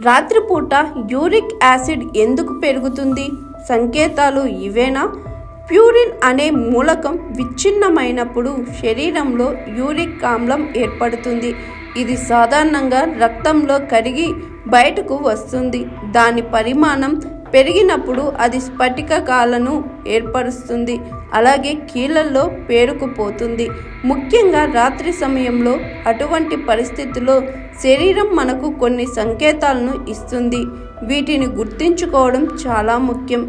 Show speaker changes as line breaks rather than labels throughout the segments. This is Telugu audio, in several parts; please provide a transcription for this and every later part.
రాత్రిపూట యూరిక్ యాసిడ్ ఎందుకు పెరుగుతుంది? సంకేతాలు ఇవేనా? ప్యూరిన్ అనే మూలకం విచ్ఛిన్నమైనప్పుడు శరీరంలో యూరిక్ ఆమ్లం ఏర్పడుతుంది. ఇది సాధారణంగా రక్తంలో కరిగి బయటకు వస్తుంది. దాని పరిమాణం పెరిగినప్పుడు అది స్ఫటికాలను ఏర్పరుస్తుంది, అలాగే కీళ్ళల్లో పేరుకుపోతుంది. ముఖ్యంగా రాత్రి సమయంలో. అటువంటి పరిస్థితుల్లో శరీరం మనకు కొన్ని సంకేతాలను ఇస్తుంది. వీటిని గుర్తుంచుకోవడం చాలా ముఖ్యం.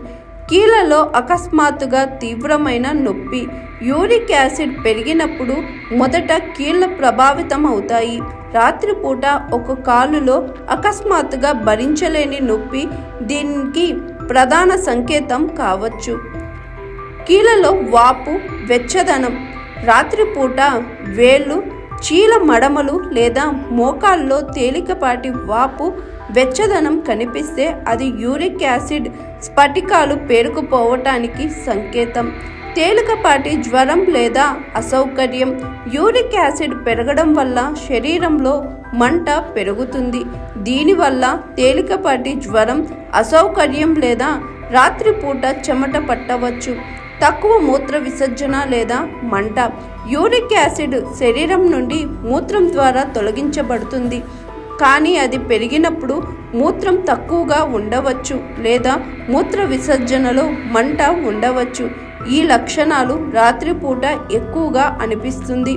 కీళ్ళలో అకస్మాత్తుగా తీవ్రమైన నొప్పి. యూరిక్ యాసిడ్ పెరిగినప్పుడు మొదట కీళ్ళు ప్రభావితం అవుతాయి. రాత్రిపూట ఒక కాలులో అకస్మాత్తుగా భరించలేని నొప్పి దీనికి ప్రధాన సంకేతం కావచ్చు. కీళ్ళలో వాపు, వెచ్చదనం. రాత్రిపూట వేళ్ళు, చీల మడమలు లేదా మోకాల్లో తేలికపాటి వాపు, వెచ్చదనం కనిపిస్తే అది యూరిక్ యాసిడ్ స్ఫటికాలు పేరుకుపోవటానికి సంకేతం. తేలికపాటి జ్వరం లేదా అసౌకర్యం. యూరిక్ యాసిడ్ పెరగడం వల్ల శరీరంలో మంట పెరుగుతుంది. దీనివల్ల తేలికపాటి జ్వరం, అసౌకర్యం లేదా రాత్రిపూట చెమట పట్టవచ్చు. తక్కువ మూత్ర విసర్జన లేదా మంట. యూరిక్ యాసిడ్ శరీరం నుండి మూత్రం ద్వారా తొలగించబడుతుంది, కానీ అది పెరిగినప్పుడు మూత్రం తక్కువగా ఉండవచ్చు లేదా మూత్ర విసర్జనలో మంట ఉండవచ్చు. ఈ లక్షణాలు రాత్రిపూట ఎక్కువగా అనిపిస్తుంది.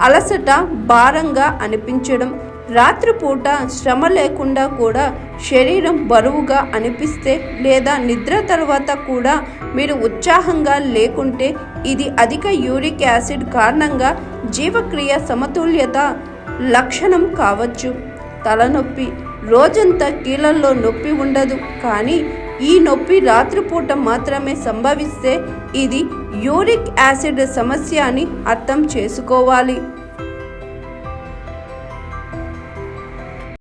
అలసట, భారంగా అనిపించడం. రాత్రిపూట శ్రమ లేకుండా కూడా శరీరం బరువుగా అనిపిస్తే లేదా నిద్ర తర్వాత కూడా మీరు ఉత్సాహంగా లేకుంటే ఇది అధిక యూరిక్ యాసిడ్ కారణంగా జీవక్రియ సమతుల్యత లక్షణం కావచ్చు. తలనొప్పి. రోజంతా కీళ్ళల్లో నొప్పి ఉండదు, కానీ ఈ నొప్పి రాత్రిపూట మాత్రమే సంభవిస్తే ఇది యూరిక్ యాసిడ్ సమస్య అని అర్థం చేసుకోవాలి.